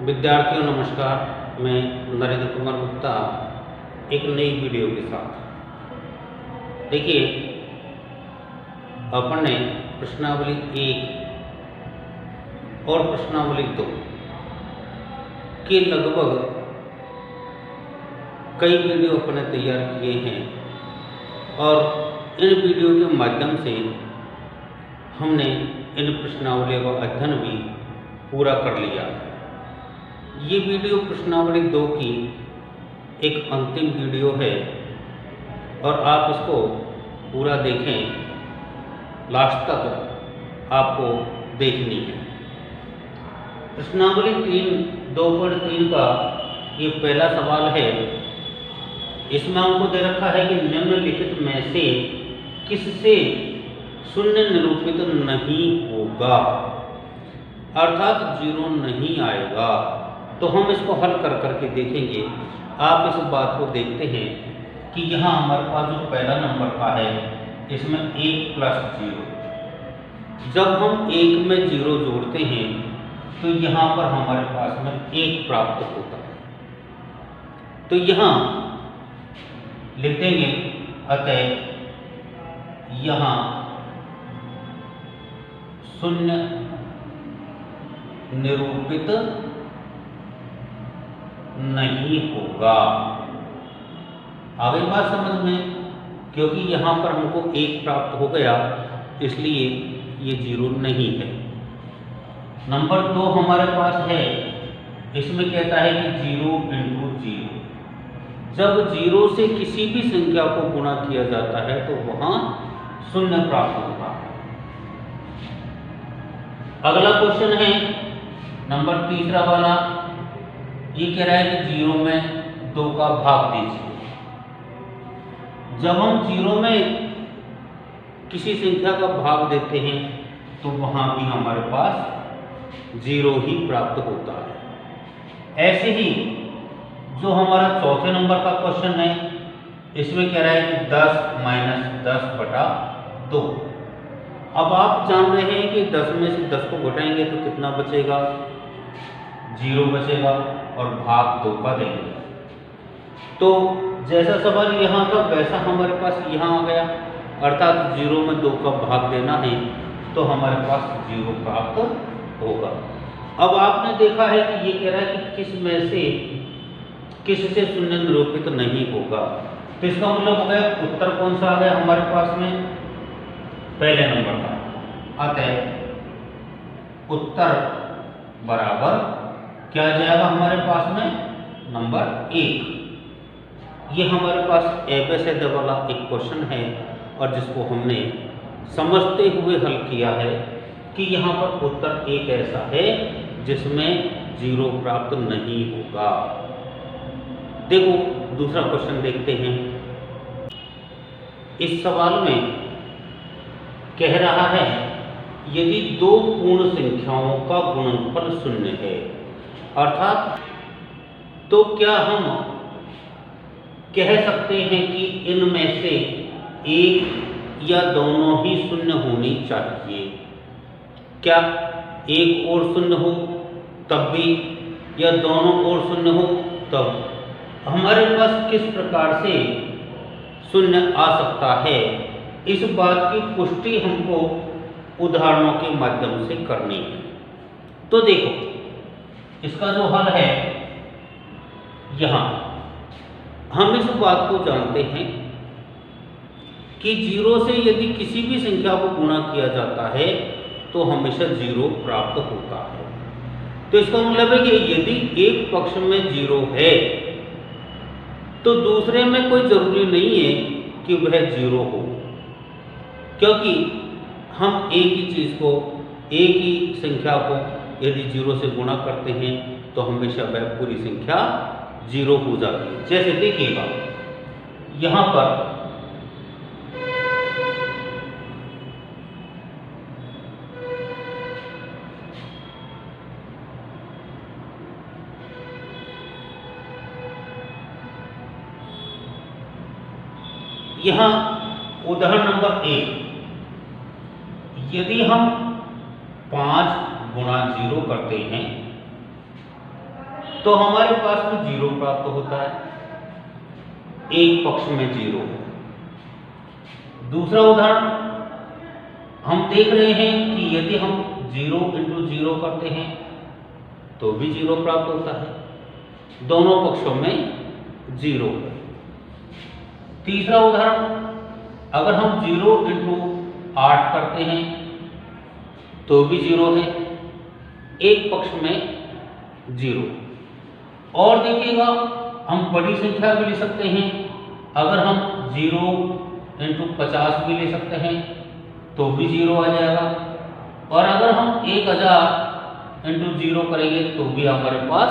विद्यार्थियों नमस्कार। मैं नरेंद्र कुमार गुप्ता एक नई वीडियो के साथ। देखिए, अपन ने प्रश्नावली 1 और प्रश्नावली 2 के लगभग कई वीडियो अपन ने तैयार किए हैं और इन वीडियो के माध्यम से हमने इन प्रश्नावलियों का अध्ययन भी पूरा कर लिया। ये वीडियो प्रश्नावली 2 की एक अंतिम वीडियो है और आप इसको पूरा देखें, लास्ट तक आपको देखनी है। प्रश्नावली 2.3 का ये पहला सवाल है। इसमें हमको दे रखा है कि निम्नलिखित में से किससे शून्य निरूपित नहीं होगा, अर्थात 0 नहीं आएगा। तो हम इसको हल कर करके देखेंगे। आप इस बात को देखते हैं कि यहाँ हमारे पास जो पहला नंबर का है इसमें 1 + 0। जब हम 1 में 0 जोड़ते हैं तो यहाँ पर हमारे पास में 1 प्राप्त होता है। तो यहाँ लिख देंगे, अतः यहाँ शून्य निरूपित नहीं होगा। आ गई बात समझ में? क्योंकि यहाँ पर हमको 1 प्राप्त हो गया, इसलिए ये 0 नहीं है। नंबर 2 हमारे पास है, इसमें कहता है कि 0 × 0। जब 0 से किसी भी संख्या को गुणा किया जाता है तो वहाँ शून्य प्राप्त होता है। अगला क्वेश्चन है नंबर 3 वाला। ये कह रहा है कि 0 में 2 का भाग दीजिए। जब हम 0 में किसी संख्या का भाग देते हैं तो वहां भी हमारे पास 0 ही प्राप्त होता है। ऐसे ही जो हमारा चौथे नंबर का क्वेश्चन है, इसमें कह रहा है कि 10 - 10/2। अब आप जान रहे हैं कि 10 में से 10 को घटाएंगे तो कितना बचेगा? 0 बचेगा और भाग 2 का देंगे। तो जैसा सवाल यहाँ का वैसा हमारे पास यहाँ आ गया, अर्थात 0 में 2 का भाग देना है तो हमारे पास 0 प्राप्त होगा। अब आपने देखा है कि ये कह रहा है कि किससे शून्य निरूपित नहीं होगा। तो इसका मतलब हो गया उत्तर कौन सा आ गया हमारे पास में? पहले नंबर का। अतः उत्तर बराबर क्या आ जाएगा हमारे पास में? नंबर 1। ये हमारे पास एबेसेड वाला एक क्वेश्चन है और जिसको हमने समझते हुए हल किया है कि यहाँ पर उत्तर 1 ऐसा है जिसमें 0 प्राप्त नहीं होगा। देखो दूसरा क्वेश्चन देखते हैं। इस सवाल में कह रहा है यदि 2 पूर्ण संख्याओं का गुणनफल 0 है, अर्थात तो क्या हम कह सकते हैं कि इनमें से एक या दोनों ही 0 होनी चाहिए? क्या एक और 0 हो तब भी, या दोनों और 0 हो तब? हमारे पास किस प्रकार से 0 आ सकता है, इस बात की पुष्टि हमको उदाहरणों के माध्यम से करनी है। तो देखो, इसका जो हल है, यहाँ हम इस बात को जानते हैं कि 0 से यदि किसी भी संख्या को गुणा किया जाता है तो हमेशा 0 प्राप्त होता है। तो इसका मतलब है कि यदि एक पक्ष में 0 है तो दूसरे में कोई जरूरी नहीं है कि वह 0 हो, क्योंकि हम एक ही चीज को, एक ही संख्या को यदि 0 से गुणा करते हैं तो हमेशा वह पूरी संख्या 0 हो जाती है। जैसे देखिएगा यहाँ पर यहाँ उदाहरण नंबर 1, यदि हम 5 × 0 करते हैं तो हमारे पास में 0 प्राप्त होता है, एक पक्ष में 0 है। दूसरा उदाहरण हम देख रहे हैं कि यदि हम 0 इंटू 0 करते हैं तो भी 0 प्राप्त होता है, दोनों पक्षों में 0 है। तीसरा उदाहरण अगर हम 0 इंटू 8 करते हैं तो भी 0 है, एक पक्ष में 0। और देखिएगा हम बड़ी संख्या भी ले सकते हैं, अगर हम 0 इंटू 50 भी ले सकते हैं तो भी 0 आ जाएगा, और अगर हम 1000 इंटू 0 करेंगे तो भी हमारे पास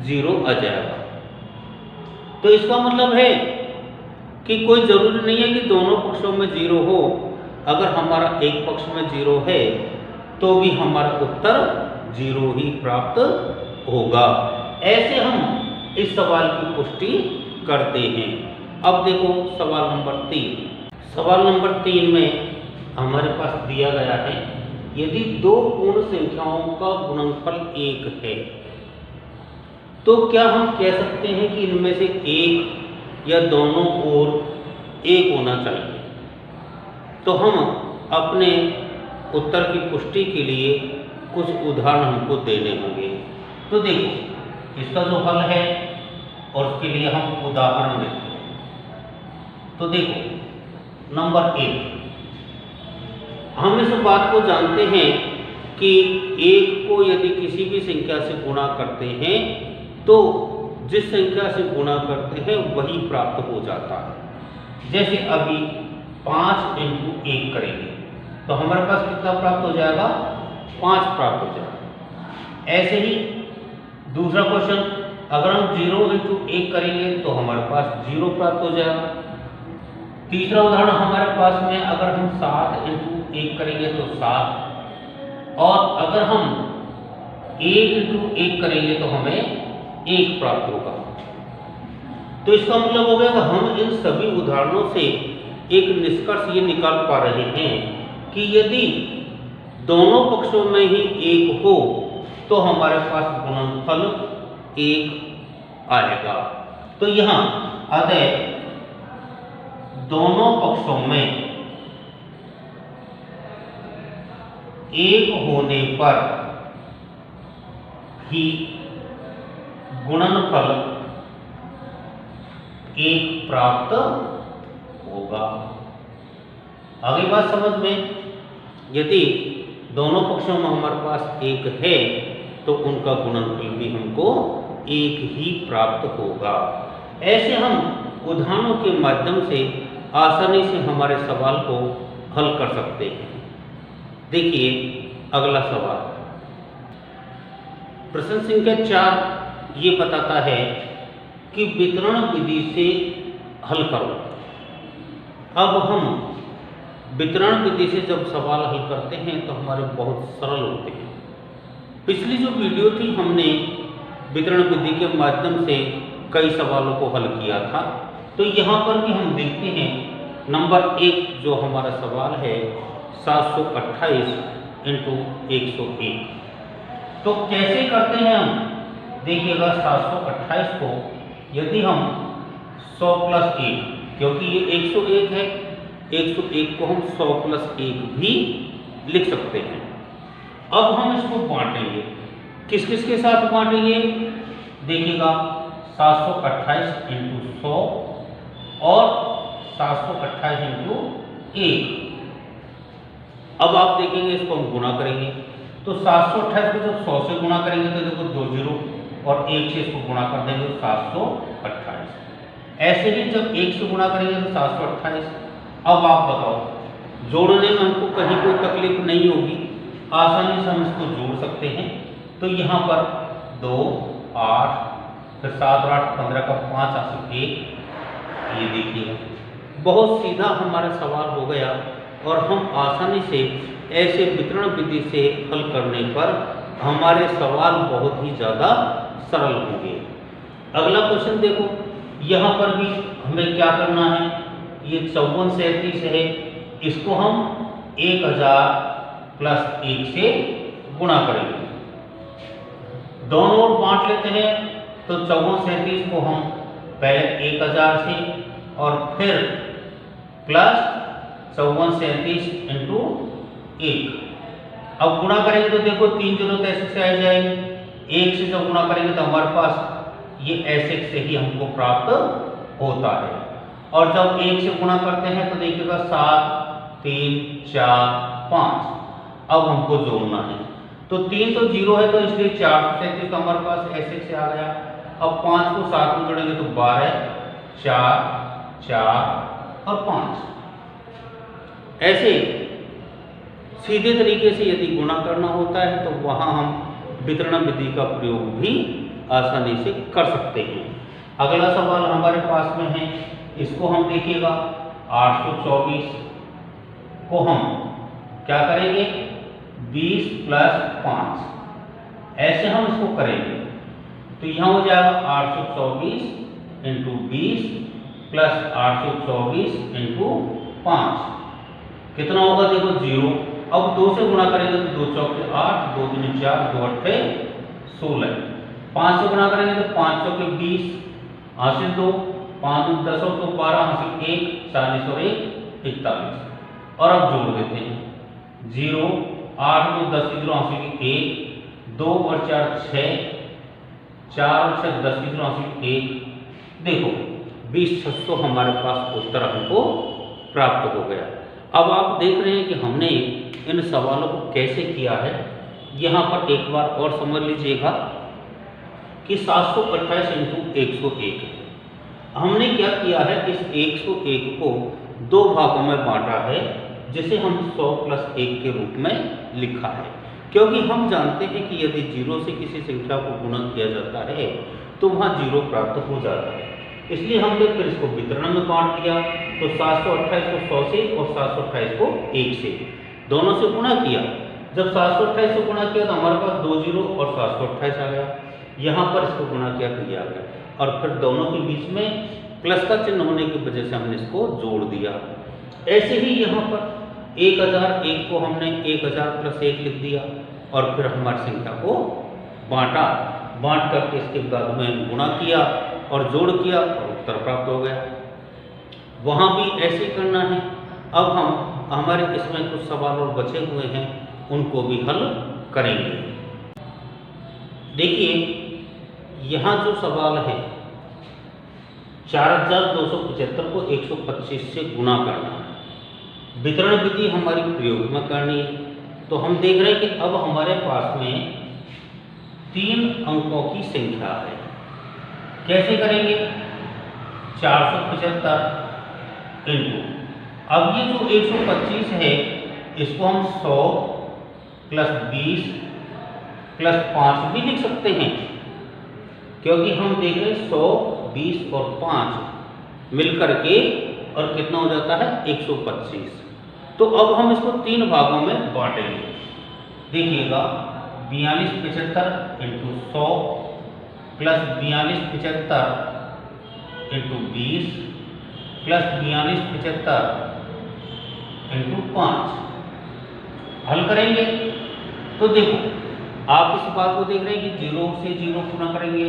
0 आ जाएगा। तो इसका मतलब है कि कोई ज़रूरी नहीं है कि दोनों पक्षों में 0 हो, अगर हमारा एक पक्ष में 0 है तो भी हमारा उत्तर 0 ही प्राप्त होगा। ऐसे हम इस सवाल की पुष्टि करते हैं। अब देखो सवाल नंबर 3। सवाल नंबर 3 में हमारे पास दिया गया है, यदि दो पूर्ण संख्याओं का गुणनफल 1 है तो क्या हम कह सकते हैं कि इनमें से एक या दोनों ओर 1 होना चाहिए। तो हम अपने उत्तर की पुष्टि के लिए कुछ उदाहरण हमको देने होंगे। तो देखो इसका जो हल है और उसके लिए हम उदाहरण देखते हैं। तो देखो नंबर 1, हम इस बात को जानते हैं कि 1 को यदि किसी भी संख्या से गुणा करते हैं तो जिस संख्या से गुणा करते हैं वही प्राप्त हो जाता है। जैसे अभी 5 इंटू 1 करेंगे तो हमारे पास कितना प्राप्त हो जाएगा, 5 प्राप्त हो जाएगा। ऐसे ही दूसरा क्वेश्चन, अगर हम 0 इंटू 1 करेंगे तो हमारे पास 0 प्राप्त हो जाएगा। तीसरा उदाहरण हमारे पास में अगर हम 7 इंटू 1 करेंगे तो 7, और अगर हम 1 इंटू 1 करेंगे तो हमें 1 प्राप्त होगा। तो इसका मतलब हो गया कि हम इन सभी उदाहरणों से एक निष्कर्ष ये निकाल पा रहे हैं कि यदि दोनों पक्षों में ही 1 हो तो हमारे पास गुणनफल 1 आएगा। तो यहाँ अतः दोनों पक्षों में 1 होने पर ही गुणनफल 1 प्राप्त होगा। आगे बात समझ में, यदि दोनों पक्षों में हमारे पास 1 है तो उनका गुणनफल भी हमको 1 ही प्राप्त होगा। ऐसे हम उदाहरणों के माध्यम से आसानी से हमारे सवाल को हल कर सकते हैं। देखिए अगला सवाल, प्रश्न संख्या 4 ये बताता है कि वितरण विधि से हल करो। अब हम वितरण विधि से जब सवाल हल करते हैं तो हमारे बहुत सरल होते हैं। पिछली जो वीडियो थी हमने वितरण विधि के माध्यम से कई सवालों को हल किया था। तो यहाँ पर भी हम देखते हैं नंबर 1 जो हमारा सवाल है 728 इंटू 101। तो कैसे करते हैं हम, देखिएगा 728 को यदि हम 100 प्लस 1, क्योंकि ये 101 है, 101 को हम 100 प्लस 1 भी लिख सकते हैं। अब हम इसको बांटेंगे, किस किस के साथ बांटेंगे, देखिएगा 728 इंटू 100 और 728 इंटू 1। अब आप देखेंगे इसको हम गुणा करेंगे तो 728 को जब 100 से गुणा करेंगे तो देखो 2 जीरो और 1 से इसको गुणा कर देंगे तो 728। ऐसे ही जब 1 से गुणा करेंगे तो 728। अब आप बताओ, जोड़ने में हमको कहीं कोई तकलीफ नहीं होगी, आसानी से हम इसको जोड़ सकते हैं। तो यहाँ पर 2 8 फिर 7 और 8 15 का 5 8 1, ये देखिए बहुत सीधा हमारा सवाल हो गया और हम आसानी से ऐसे वितरण विधि से हल करने पर हमारे सवाल बहुत ही ज़्यादा सरल होंगे। अगला क्वेश्चन देखो, यहाँ पर भी हमें क्या करना है, ये 5437 है, इसको हम 1000 प्लस 1 से गुणा करेंगे। दोनों ओर बांट लेते हैं तो 5437 को हम पहले 1000 से और फिर प्लस 5437 इंटू 1। अब गुणा करेंगे तो देखो 3 जीरो तो ऐसे से आ जाएंगे, 1 से जब गुणा करेंगे तो हमारे पास ये ऐसे से ही हमको प्राप्त होता है। और जब 1 से गुणा करते हैं तो देखिएगा 7 3 4 5। अब हमको जोड़ना है तो 3 तो जीरो है तो इसलिए 437 तो हमारे पास ऐसे से आ गया। अब 5 को 7 में जोड़ेंगे तो 12 4 4 और 5। ऐसे सीधे तरीके से यदि गुणा करना होता है तो वहां हम वितरण विधि का प्रयोग भी आसानी से कर सकते हैं। अगला सवाल हमारे पास में है, इसको हम देखिएगा 824 को हम क्या करेंगे 20 प्लस 5 ऐसे हम इसको करेंगे तो यहाँ हो जाएगा 824 इंटू 20 प्लस 824 इंटू 5 कितना होगा देखो 0। अब 2 से गुणा करेंगे तो 2 चौके 8 2 दूनी 4 2 अट्ठे 16। 5 से गुणा करेंगे तो 5 चौके 20 हासिल 2 5 दूनी 10 और 2 12 हासिल 1 40 और 1 41। और अब जोड़ देते हैं 0 8 2 10 की 0 हासिल 1 2 और 4 6 4 और 6 10 की 0 हासिल 1। देखो 20,600 हमारे पास उत्तर हमको प्राप्त हो गया। अब आप देख रहे हैं कि हमने इन सवालों को कैसे किया है। यहाँ पर एक बार और समझ लीजिएगा कि 728 इंटू 101 हमने क्या किया है, इस 101 को 2 भागों में बांटा है जिसे हम 100 प्लस 1 के रूप में लिखा है, क्योंकि हम जानते हैं कि यदि 0 से किसी संख्या को गुणा किया जाता है तो वहाँ 0 प्राप्त हो जाता है। इसलिए हमने फिर इसको वितरण में बांट दिया तो 728 को 100 से और 728 को 1 से दोनों से गुणा किया। जब 728 से गुणा किया तो हमारे पास 2 जीरो और 728 आ गया। यहाँ पर इसको गुणा किया तो ये आ गया और फिर दोनों के बीच में प्लस का चिन्ह होने की वजह से हमने इसको जोड़ दिया। ऐसे ही यहाँ पर 1001 को हमने 1000 प्लस 1 लिख दिया और फिर हमारी संख्या को बांटा, बांट करके इसके बाद में गुणा किया और जोड़ किया और उत्तर प्राप्त हो गया। वहाँ भी ऐसे करना है। अब हम हमारे इसमें कुछ सवाल और बचे हुए हैं उनको भी हल करेंगे। देखिए यहाँ जो सवाल है 4275 को 125 से गुणा करना है, वितरण विधि हमारी प्रयोग में करनी है। तो हम देख रहे हैं कि अब हमारे पास में 3 अंकों की संख्या है। कैसे करेंगे 475 इंटू, अब ये जो 125 है इसको हम 100 प्लस 20 प्लस 5 भी लिख सकते हैं, क्योंकि हम देख रहे हैं 100 20 और 5 मिलकर के और कितना हो जाता है 125। तो अब हम इसको 3 भागों में बांटेंगे। देखिएगा 4275 into 100 plus 4275 into 20 plus 4275 into 5 हल करेंगे तो देखो आप इस बात को देख रहे हैं कि 0 से 0 गुणा करेंगे,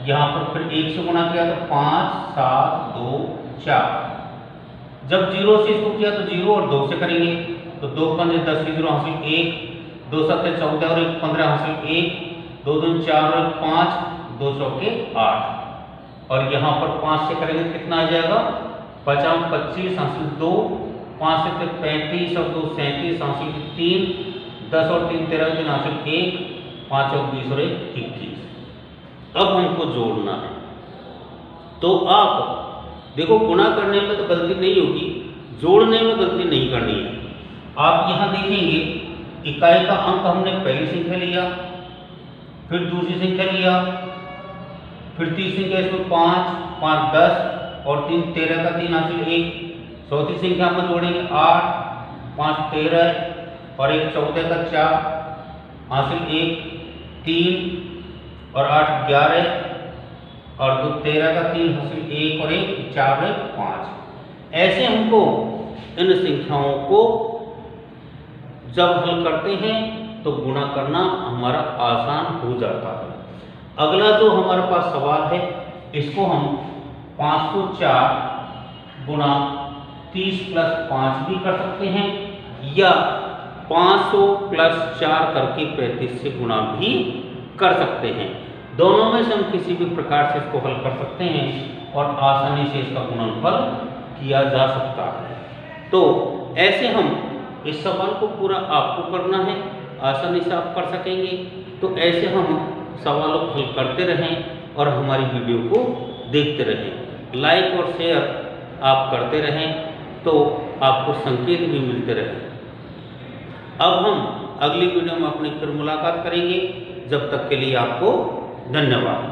यहाँ पर फिर 1 से गुणा किया तो 5 7 2 4। जब 0 से इसको किया तो 0 और 2 से करेंगे तो 2 15 10 की 0 हासिल 1 2 7 14 और 1 15 हासिल 1 2 2 4 और 5 2 चौके 8। और यहाँ पर 5 से करेंगे कितना आ जाएगा 50 25 हासिल 2 5 से 35 और 2 37 हासिल 3 10 और 3 13 3 हासिल 1 5 और 20 और 1 21। अब हमको जोड़ना है तो आप देखो गुणा करने में तो गलती नहीं होगी, जोड़ने में गलती नहीं करनी है। आप यहाँ देखेंगे इकाई का अंक हमने पहली संख्या लिया, फिर दूसरी संख्या लिया, फिर तीसरी संख्या इसमें 5 5 10 और 3 13 का 3 हासिल 1। चौथी संख्या में जोड़ेंगे 8 5 13 और 1 14 का 4 हासिल 1 3 और 8 11 और 2 13 का 3 हासिल 1 और 1 4 और 5। ऐसे हमको इन संख्याओं को जब हल करते हैं तो गुणा करना हमारा आसान हो जाता है। अगला जो हमारे पास सवाल है, इसको हम 504 गुणा 30 प्लस 5 भी कर सकते हैं, या 500 प्लस 4 करके 35 से गुणा भी कर सकते हैं। दोनों में से हम किसी भी प्रकार से इसको हल कर सकते हैं और आसानी से इसका गुणनफल किया जा सकता है। तो ऐसे हम इस सवाल को पूरा आपको करना है, आसानी से आप कर सकेंगे। तो ऐसे हम सवालों को हल करते रहें और हमारी वीडियो को देखते रहें। लाइक और शेयर आप करते रहें तो आपको संकेत भी मिलते रहें। अब हम अगली वीडियो में अपनी फिर मुलाकात करेंगे। जब तक के लिए आपको धन्यवाद।